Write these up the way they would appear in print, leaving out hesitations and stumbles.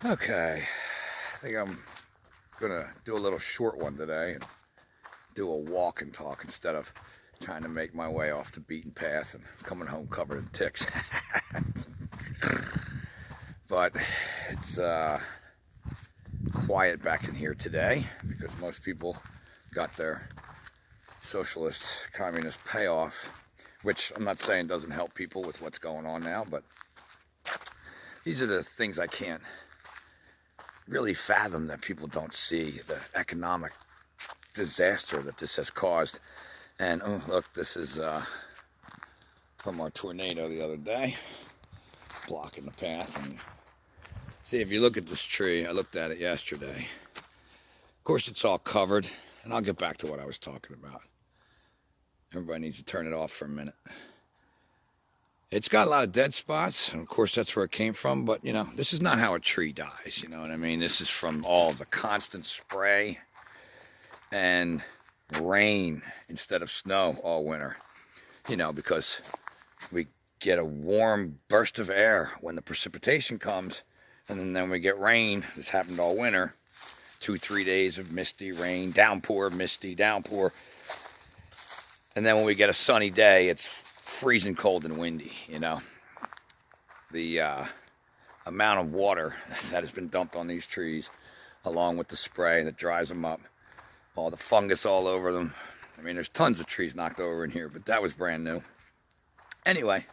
Okay, I think I'm gonna do a little short one today and do a walk and talk instead of trying to make my way off the beaten path and coming home covered in ticks. But it's quiet back in here today because most people got their socialist communist payoff, which I'm not saying doesn't help people with what's going on now, but these are the things I can't really fathom that people don't see, the economic disaster that this has caused. And oh look, this is from our tornado the other day, blocking the path. And see, if you look at this tree, I looked at it yesterday. Of course it's all covered, and I'll get back to what I was talking about. Everybody needs to turn it off for a minute. It's got a lot of dead spots, and of course that's where it came from, but you know, this is not how a tree dies, you know what I mean? This is from all the constant spray and rain instead of snow all winter, you know, because we get a warm burst of air when the precipitation comes, and then we get rain. This happened all winter, 2-3 days of misty rain, downpour, misty, downpour, and then when we get a sunny day, it's freezing cold and windy, you know. The amount of water that has been dumped on these trees, along with the spray that dries them up, all the fungus all over them. I mean, there's tons of trees knocked over in here, but that was brand new. Anyway,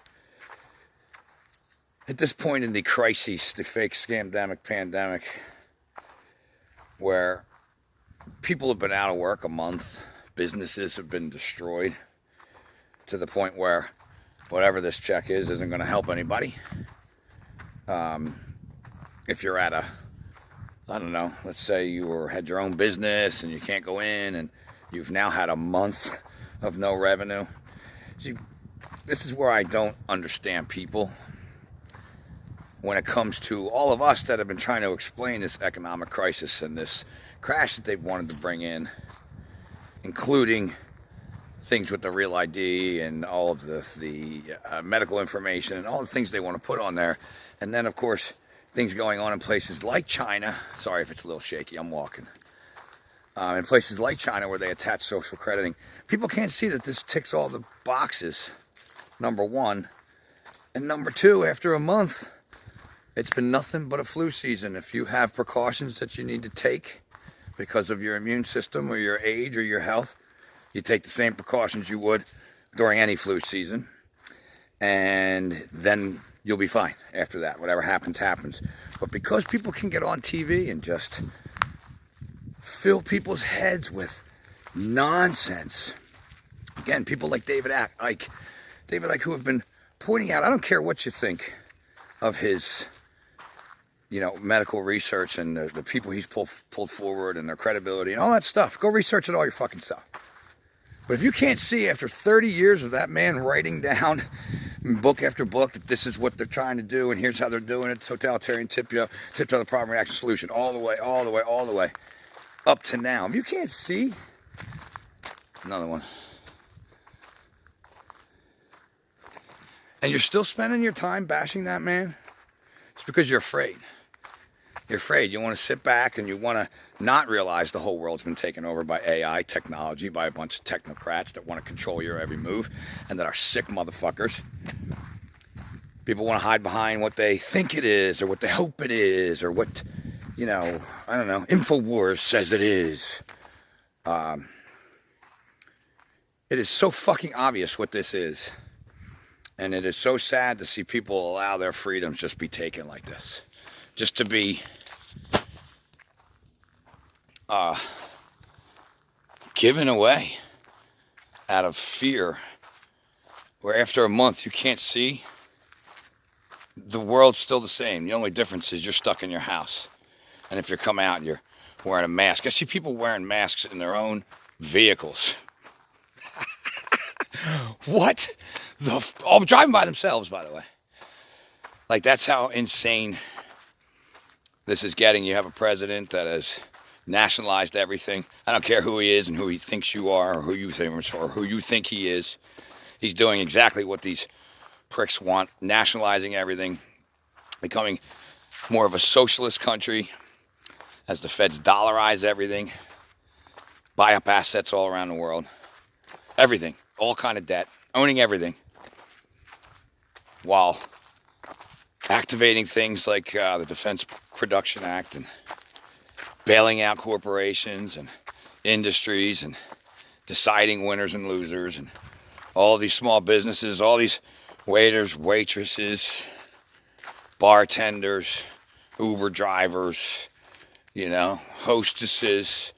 at this point in the crisis, the fake scamdemic pandemic, where people have been out of work a month, businesses have been destroyed, to the point where whatever this check is isn't going to help anybody. If you're at I don't know, let's say you had your own business and you can't go in and you've now had a month of no revenue. See, this is where I don't understand people when it comes to all of us that have been trying to explain this economic crisis and this crash that they've wanted to bring in, including things with the real ID and all of the medical information and all the things they want to put on there. And then, of course, things going on in places like China. Sorry if it's a little shaky, I'm walking. In places like China where they attach social crediting. People can't see that this ticks all the boxes, number one. And number two, after a month, it's been nothing but a flu season. If you have precautions that you need to take because of your immune system or your age or your health, you take the same precautions you would during any flu season, and then you'll be fine after that. Whatever happens, happens. But because people can get on TV and just fill people's heads with nonsense, again, people like Icke, who have been pointing out, I don't care what you think of his, you know, medical research and the people he's pulled forward and their credibility and all that stuff. Go research it all your fucking self. But if you can't see after 30 years of that man writing down book after book that this is what they're trying to do and here's how they're doing it, totalitarian tip to the problem, reaction, solution, all the way, up to now. If you can't see, another one, and you're still spending your time bashing that man, it's because you're afraid. You're afraid. You want to sit back and you want to not realize the whole world's been taken over by AI technology, by a bunch of technocrats that want to control your every move and that are sick motherfuckers. People want to hide behind what they think it is or what they hope it is or what, you know, I don't know, InfoWars says it is. It is so fucking obvious what this is. And it is so sad to see people allow their freedoms just be taken like this. Just to be given away out of fear, where after a month you can't see. The world's still the same. The only difference is you're stuck in your house. And if you're coming out and you're wearing a mask, I see people wearing masks in their own vehicles. What the all driving by themselves, by the way. Like, that's how insane this is getting. You have a president that has nationalized everything. I don't care who he is and who he thinks you are or who you think he is. He's doing exactly what these pricks want, nationalizing everything, becoming more of a socialist country as the feds dollarize everything, buy up assets all around the world, everything, all kind of debt, owning everything, while activating things like the Defense Production Act and bailing out corporations and industries and deciding winners and losers and all these small businesses, all these waiters, waitresses, bartenders, Uber drivers, hostesses,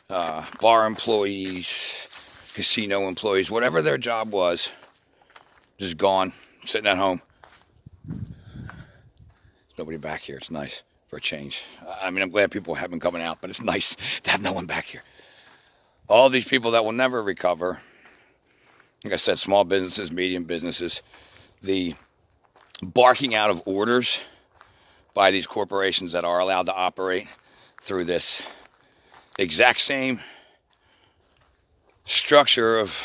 bar employees, casino employees, whatever their job was, just gone, sitting at home. There's nobody back here. It's nice for a change. I mean, I'm glad people have been coming out, but it's nice to have no one back here. All these people that will never recover, like I said, small businesses, medium businesses, the barking out of orders by these corporations that are allowed to operate through this exact same structure of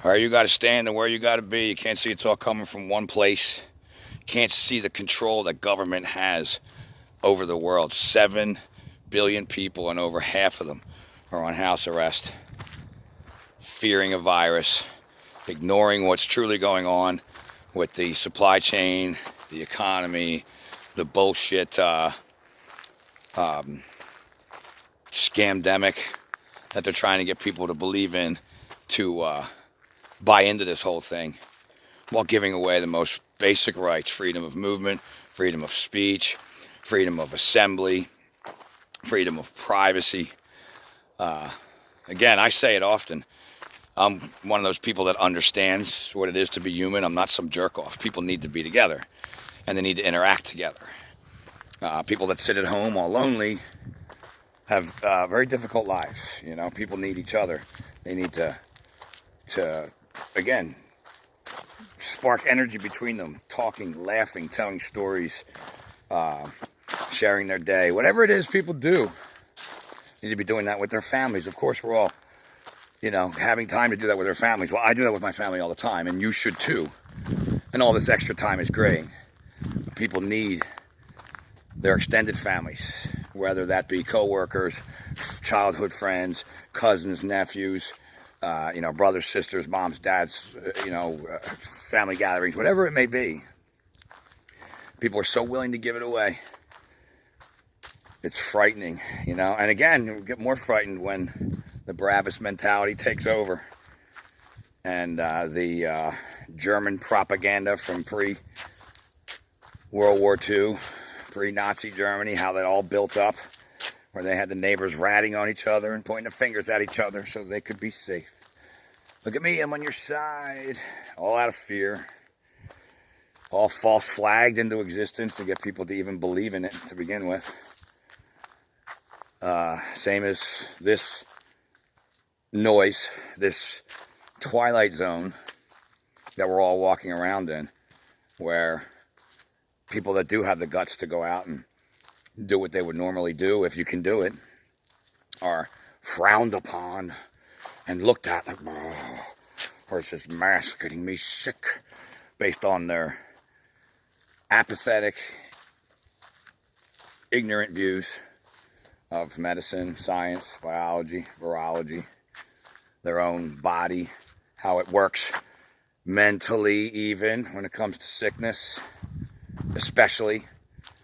where you got to stand and where you got to be. You can't see it's all coming from one place. You can't see the control that government has over the world. 7 billion people, and over half of them are on house arrest, fearing a virus, ignoring what's truly going on with the supply chain, the economy, the bullshit scamdemic that they're trying to get people to believe in, to buy into this whole thing, while giving away the most basic rights: freedom of movement, freedom of speech, freedom of assembly, freedom of privacy. Again, I say it often, I'm one of those people that understands what it is to be human. I'm not some jerk off. People need to be together, and they need to interact together. People that sit at home all lonely have very difficult lives. People need each other. They need to again, spark energy between them, talking, laughing, telling stories, sharing their day. Whatever it is people do, need to be doing that with their families. Of course, we're all, having time to do that with our families. Well, I do that with my family all the time, and you should too. And all this extra time is great. But people need their extended families, whether that be co-workers, childhood friends, cousins, nephews, brothers, sisters, moms, dads, family gatherings, whatever it may be. People are so willing to give it away. It's frightening, And again, you get more frightened when the Barabbas mentality takes over, and the German propaganda from pre-World War II, pre-Nazi Germany, how that all built up, where they had the neighbors ratting on each other and pointing the fingers at each other so they could be safe. Look at me, I'm on your side. All out of fear. All false flagged into existence to get people to even believe in it to begin with. Same as this noise, this twilight zone that we're all walking around in, where people that do have the guts to go out and do what they would normally do, if you can do it, are frowned upon and looked at like, where's this mask getting me sick, based on their apathetic, ignorant views of medicine, science, biology, virology, their own body, how it works mentally, even when it comes to sickness, especially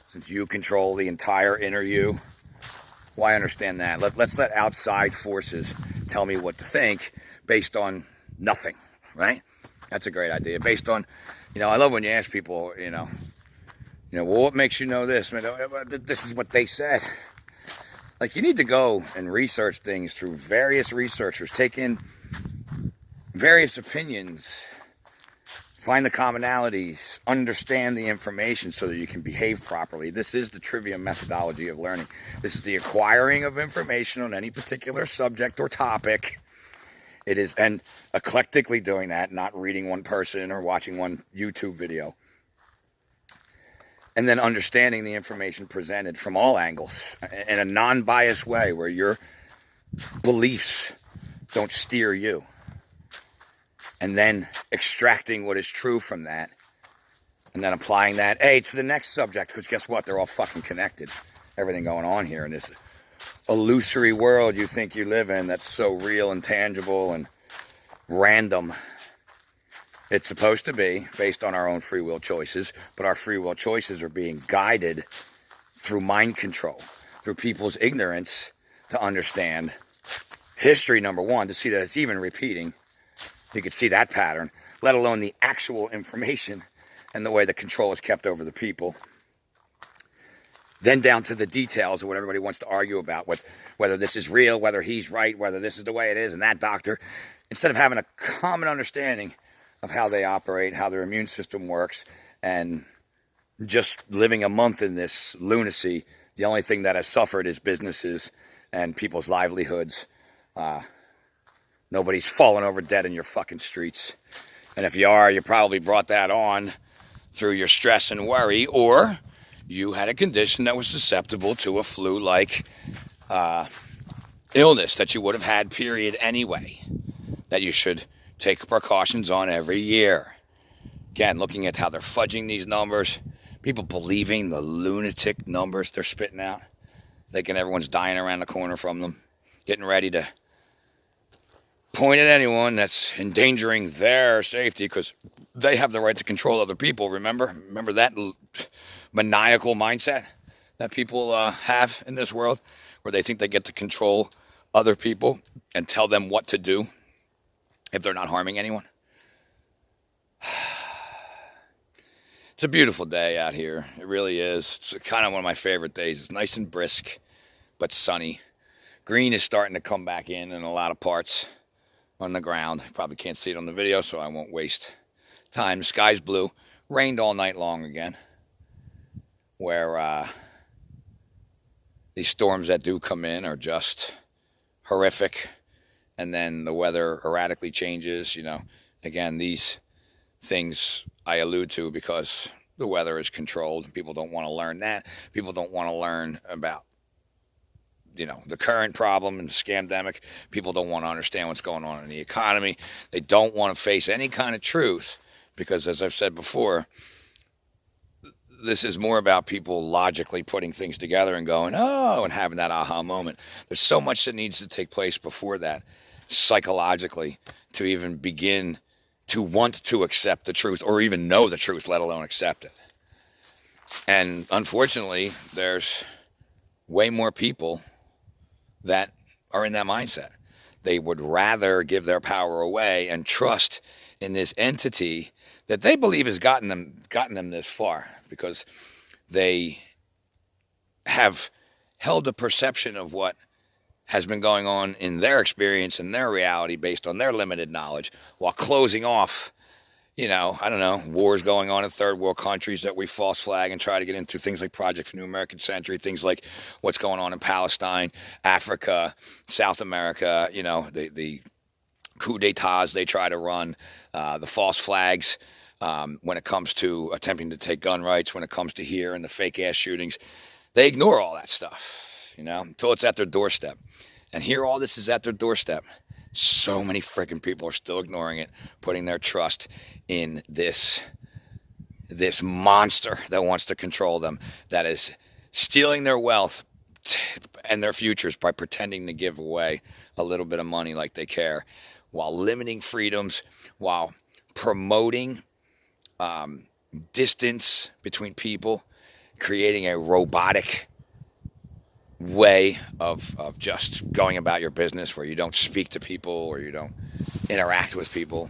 since you control the entire inner you. Why understand that? Let's let outside forces tell me what to think based on nothing, right? That's a great idea. Based on, I love when you ask people, well, what makes you know this? This is what they said. Like, you need to go and research things through various researchers, take in various opinions, find the commonalities, understand the information so that you can behave properly. This is the trivia methodology of learning. This is the acquiring of information on any particular subject or topic. It is, and eclectically doing that, not reading one person or watching one YouTube video. And then understanding the information presented from all angles in a non-biased way, where your beliefs don't steer you. And then extracting what is true from that And then applying that, A, to the next subject, because guess what? They're all fucking connected. Everything going on here in this illusory world you think you live in that's so real and tangible and random. It's supposed to be based on our own free will choices, but our free will choices are being guided through mind control, through people's ignorance to understand history, number one, to see that it's even repeating. You can see that pattern, let alone the actual information and the way the control is kept over the people. Then down to the details of what everybody wants to argue about, whether this is real, whether he's right, whether this is the way it is, and that doctor, instead of having a common understanding of how they operate, how their immune system works, and just living a month in this lunacy, the only thing that has suffered is businesses and people's livelihoods. Nobody's falling over dead in your fucking streets. And if you are, you probably brought that on through your stress and worry, or you had a condition that was susceptible to a flu-like illness that you would have had, period, anyway, that you should take precautions on every year. Again, looking at how they're fudging these numbers, people believing the lunatic numbers they're spitting out, thinking everyone's dying around the corner from them, getting ready to point at anyone that's endangering their safety because they have the right to control other people. Remember that maniacal mindset that people have in this world, where they think they get to control other people and tell them what to do if they're not harming anyone. It's a beautiful day out here. It really is. It's kind of one of my favorite days. It's nice and brisk, but sunny. Green is starting to come back in a lot of parts on the ground. You probably can't see it on the video, so I won't waste time. The sky's blue. Rained all night long again. Where these storms that do come in are just horrific. And then the weather erratically changes. You know, again, these things I allude to because the weather is controlled. People don't want to learn that. People don't want to learn about, you know, the current problem and the scamdemic. People don't want to understand what's going on in the economy. They don't want to face any kind of truth because, as I've said before, this is more about people logically putting things together and going, oh, and having that aha moment. There's so much that needs to take place before that, psychologically, to even begin to want to accept the truth or even know the truth, let alone accept it. And unfortunately, there's way more people that are in that mindset. They would rather give their power away and trust in this entity that they believe has gotten them this far, because they have held a perception of what has been going on in their experience and their reality based on their limited knowledge, while closing off, you know, I don't know, wars going on in third world countries that we false flag and try to get into, things like Project for New American Century, things like what's going on in Palestine, Africa, South America, you know, the coup d'etats they try to run, the false flags when it comes to attempting to take gun rights, when it comes to here and the fake ass shootings. They ignore all that stuff, you know, until it's at their doorstep. And here all this is at their doorstep. So many freaking people are still ignoring it, putting their trust in this monster that wants to control them, that is stealing their wealth and their futures by pretending to give away a little bit of money like they care, while limiting freedoms, while promoting distance between people, creating a robotic way of just going about your business where you don't speak to people or you don't interact with people.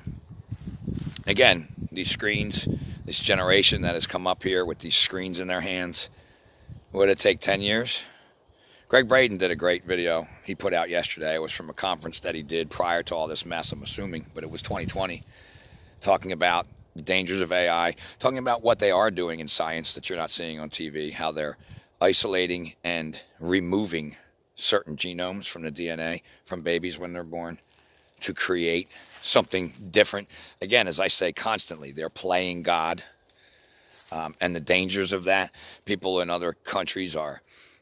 Again, these screens, this generation that has come up here with these screens in their hands, would it take 10 years? Greg Braden did a great video he put out yesterday. It was from a conference that he did prior to all this mess, I'm assuming, but it was 2020, talking about the dangers of AI, talking about what they are doing in science that you're not seeing on TV, how they're isolating and removing certain genomes from the DNA from babies when they're born to create something different. Again, as I say constantly, they're playing God, and the dangers of that. People in other countries are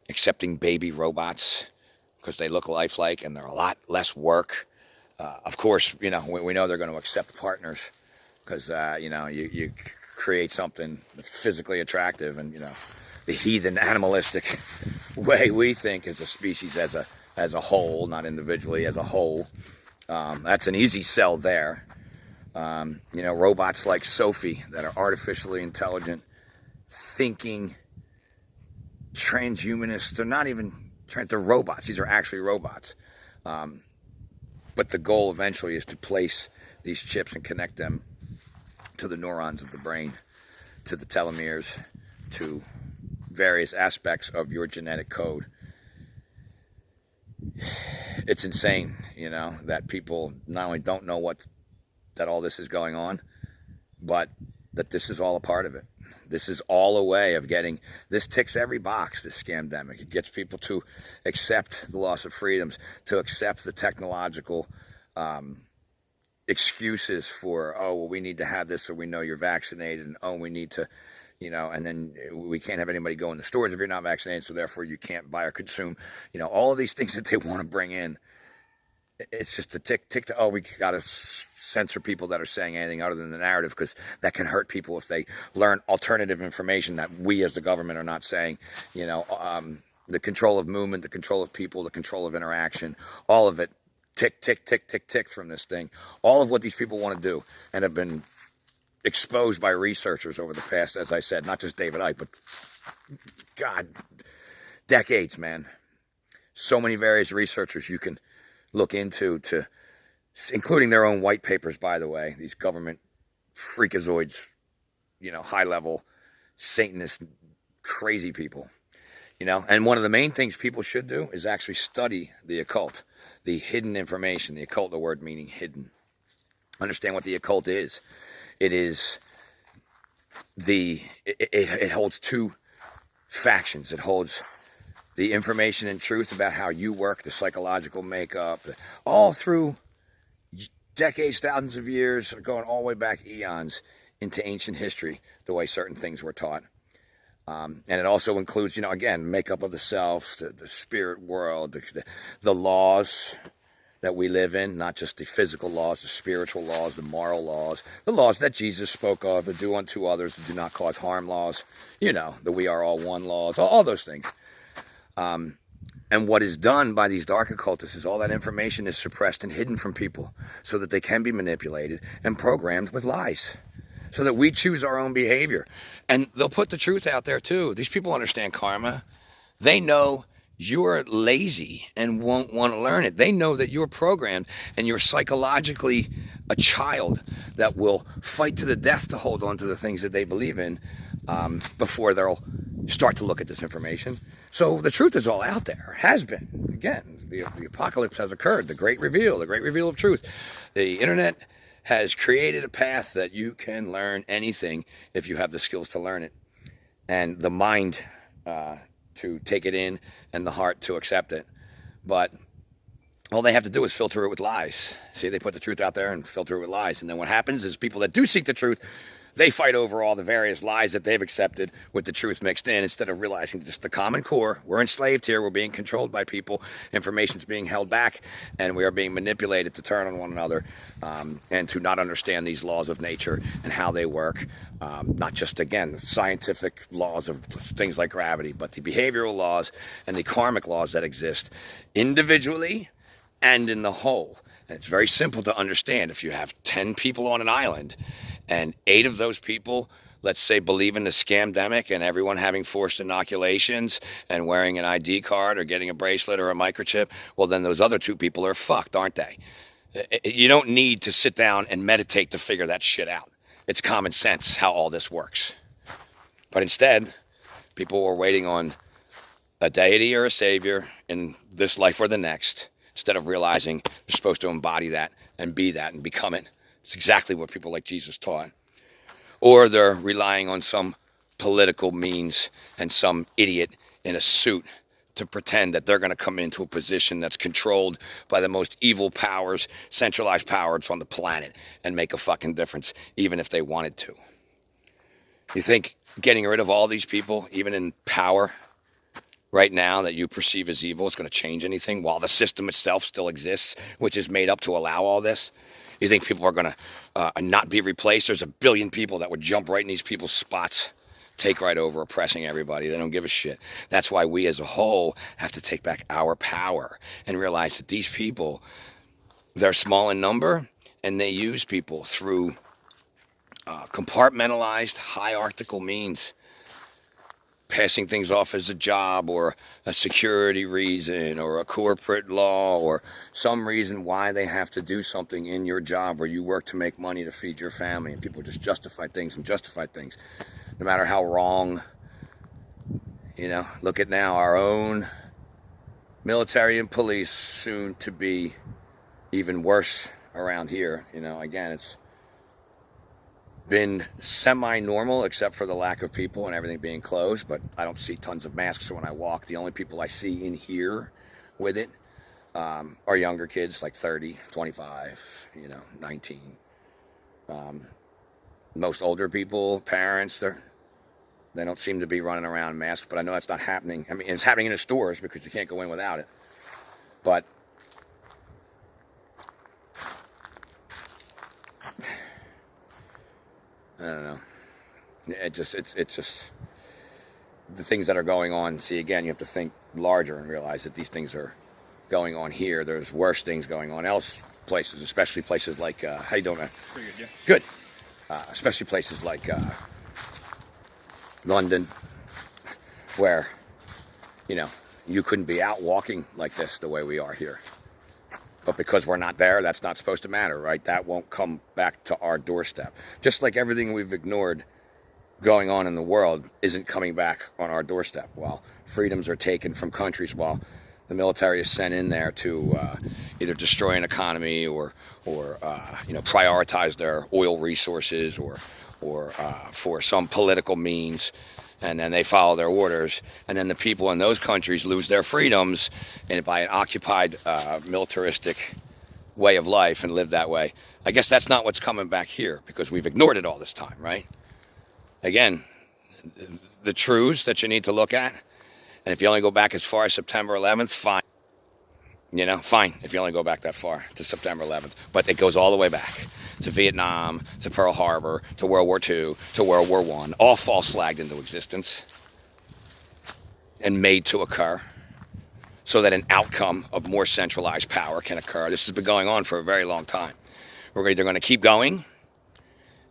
accepting baby robots because they look lifelike and they're a lot less work. Of course, you know, we know they're going to accept partners because, you know, you create something physically attractive, and the heathen animalistic way we think as a species, as a whole, not individually, as a whole. That's an easy sell there. Robots like Sophie that are artificially intelligent, thinking, transhumanists. They're not even they're robots. These are actually robots. But the goal eventually is to place these chips and connect them to the neurons of the brain, to the telomeres, to various aspects of your genetic code. It's insane, that people not only don't know that all this is going on, but that this is all a part of it. This is all a way of this ticks every box, this scamdemic. It gets people to accept the loss of freedoms, to accept the technological excuses for, oh, well, we need to have this so we know you're vaccinated, and oh, we need to, and then we can't have anybody go in the stores if you're not vaccinated, so therefore you can't buy or consume, all of these things that they want to bring in. It's just a tick to, oh, we got to censor people that are saying anything other than the narrative, because that can hurt people if they learn alternative information that we as the government are not saying. The control of movement, the control of people, the control of interaction, all of it, tick, tick, tick, tick, tick from this thing. All of what these people want to do and have been exposed by researchers over the past, as I said, not just David Icke, but God, decades, man. So many various researchers you can look into, including their own white papers, by the way. These government freakazoids, high-level Satanist, crazy people. And one of the main things people should do is actually study the occult, the hidden information, the occult, the word meaning hidden. Understand what the occult is. It holds two factions. It holds the information and truth about how you work, the psychological makeup, all through decades, thousands of years, going all the way back eons into ancient history, the way certain things were taught. And it also includes, again, makeup of the self, the spirit world, the laws that we live in, not just the physical laws, the spiritual laws, the moral laws, the laws that Jesus spoke of, the do unto others, the do not cause harm laws, the we are all one laws, all those things. And what is done by these dark occultists is all that information is suppressed and hidden from people so that they can be manipulated and programmed with lies, so that we choose our own behavior. And they'll put the truth out there too. These people understand karma. They know you're lazy and won't want to learn it. They know that you're programmed and you're psychologically a child that will fight to the death to hold on to the things that they believe in before they'll start to look at this information. So the truth is all out there, has been. Again, the apocalypse has occurred, the great reveal of truth. The internet has created a path that you can learn anything if you have the skills to learn it, and the mind to take it in and the heart to accept it. But all they have to do is filter it with lies. See, they put the truth out there and filter it with lies. And then what happens is people that do seek the truth, they fight over all the various lies that they've accepted with the truth mixed in, instead of realizing just the common core. We're enslaved here. We're being controlled by people. Information's being held back, and we are being manipulated to turn on one another and to not understand these laws of nature and how they work. Not just, again, the scientific laws of things like gravity, but the behavioral laws and the karmic laws that exist individually and in the whole. And it's very simple to understand. If you have 10 people on an island and 8 of those people, let's say, believe in the scamdemic and everyone having forced inoculations and wearing an ID card or getting a bracelet or a microchip, well, then those other 2 people are fucked, aren't they? You don't need to sit down and meditate to figure that shit out. It's common sense how all this works. But instead, people were waiting on a deity or a savior in this life or the next, instead of realizing they're supposed to embody that and be that and become it. It's exactly what people like Jesus taught. Or they're relying on some political means and some idiot in a suit to pretend that they're going to come into a position that's controlled by the most evil powers, centralized powers on the planet, and make a fucking difference, even if they wanted to. You think getting rid of all these people, even in power right now, that you perceive as evil, is going to change anything while the system itself still exists, which is made up to allow all this? You think people are going to not be replaced? There's a billion people that would jump right in these people's spots, take right over, oppressing everybody. They don't give a shit. That's why we as a whole have to take back our power and realize that these people, they're small in number, and they use people through compartmentalized, hierarchical means, passing things off as a job or a security reason or a corporate law or some reason why they have to do something in your job where you work to make money to feed your family. And people just justify things and justify things, no matter how wrong. You know, look at now our own military and police, soon to be even worse around here. You know, again, it's been semi-normal except for the lack of people and everything being closed, but I don't see tons of masks when I walk. The only people I see in here with it are younger kids, like 30, 25, 19. Most older people, parents, they don't seem to be running around masks, but I know that's not happening. I mean, it's happening in the stores because you can't go in without it. But I don't know. It's just the things that are going on. See, again, you have to think larger and realize that these things are going on here. There's worse things going on else places, especially places like how you doing, man? Pretty good, yeah. Good. Especially places like London, where you couldn't be out walking like this the way we are here. But because we're not there, that's not supposed to matter, right? That won't come back to our doorstep. Just like everything we've ignored going on in the world isn't coming back on our doorstep. While freedoms are taken from countries, while the military is sent in there to either destroy an economy or prioritize their oil resources or for some political means, and then they follow their orders, and then the people in those countries lose their freedoms and by an occupied militaristic way of life and live that way. I guess that's not what's coming back here because we've ignored it all this time, right? Again, the truths that you need to look at, and if you only go back as far as September 11th, fine. Fine if you only go back that far to September 11th. But it goes all the way back to Vietnam, to Pearl Harbor, to World War II, to World War I, all false flagged into existence and made to occur so that an outcome of more centralized power can occur. This has been going on for a very long time. We're either going to keep going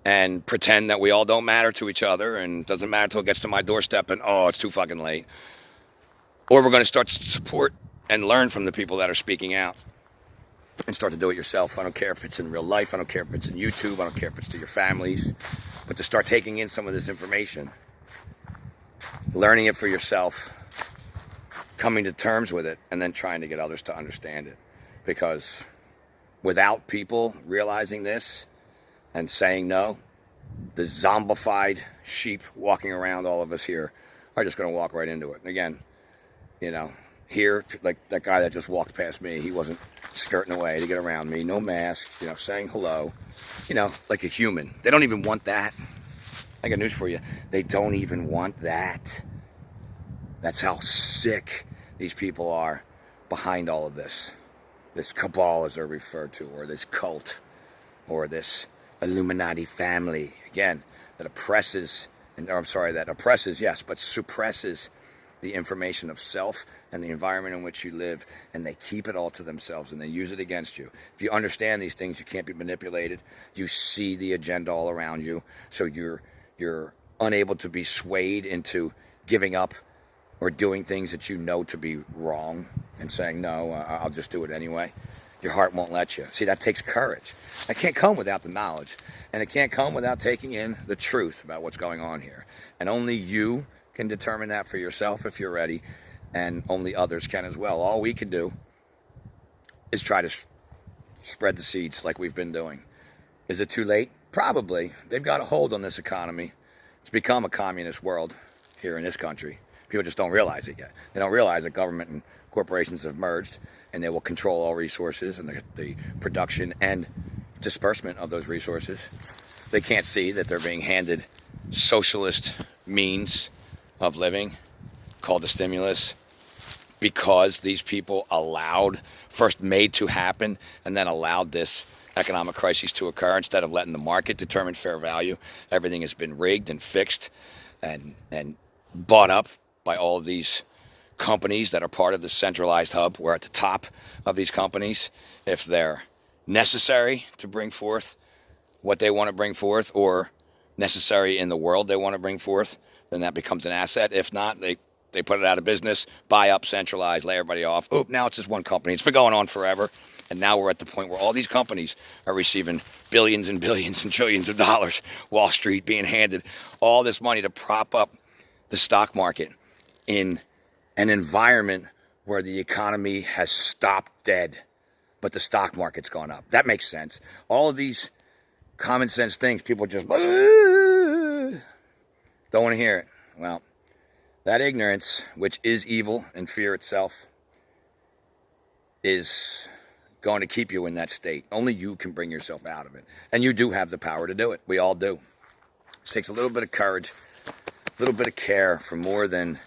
and pretend that we all don't matter to each other and it doesn't matter until it gets to my doorstep and, oh, it's too fucking late. Or we're going to start to support and learn from the people that are speaking out and start to do it yourself. I don't care if it's in real life. I don't care if it's in YouTube. I don't care if it's to your families. But to start taking in some of this information, learning it for yourself, coming to terms with it, and then trying to get others to understand it. Because without people realizing this and saying no, the zombified sheep walking around all of us here are just going to walk right into it. And again, here, like that guy that just walked past me, he wasn't skirting away to get around me, no mask, saying hello, like a human. They don't even want that. I got news for you. They don't even want that. That's how sick these people are behind all of this. This cabal, as they're referred to, or this cult, or this Illuminati family, again, that oppresses, yes, but suppresses the information of self and the environment in which you live, and they keep it all to themselves and they use it against you. If you understand these things, you can't be manipulated. You see the agenda all around you, so you're unable to be swayed into giving up or doing things that you know to be wrong and saying, no, I'll just do it anyway. Your heart won't let you. See, that takes courage. That can't come without the knowledge, and it can't come without taking in the truth about what's going on here. And only you can determine that for yourself if you're ready, and only others can as well. All we can do is try to spread the seeds like we've been doing. Is it too late? Probably. They've got a hold on this economy. It's become a communist world here in this country. People just don't realize it yet. They don't realize that government and corporations have merged, and they will control all resources and the production and disbursement of those resources. They can't see that they're being handed socialist means of living called the stimulus because these people allowed, first made to happen, and then allowed this economic crises to occur instead of letting the market determine fair value. Everything has been rigged and fixed and bought up by all of these companies that are part of the centralized hub. We're at the top of these companies. If they're necessary to bring forth what they want to bring forth, or necessary in the world they want to bring forth, then that becomes an asset. If not, they put it out of business, buy up, centralize, lay everybody off. Oop, now it's just one company. It's been going on forever. And now we're at the point where all these companies are receiving billions and billions and trillions of dollars. Wall Street being handed all this money to prop up the stock market in an environment where the economy has stopped dead, but the stock market's gone up. That makes sense. All of these common sense things, people just don't want to hear it. Well, that ignorance, which is evil and fear itself, is going to keep you in that state. Only you can bring yourself out of it. And you do have the power to do it. We all do. It takes a little bit of courage, a little bit of care for more than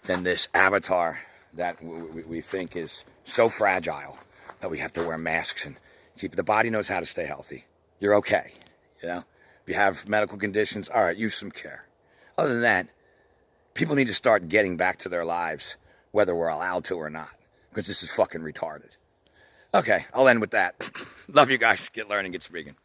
this avatar that we think is so fragile that we have to wear masks and keep. The body knows how to stay healthy. You're okay. You know, if you have medical conditions, all right, use some care. Other than that, people need to start getting back to their lives, whether we're allowed to or not, because this is fucking retarded. Okay, I'll end with that. Love you guys. Get learning, get speaking.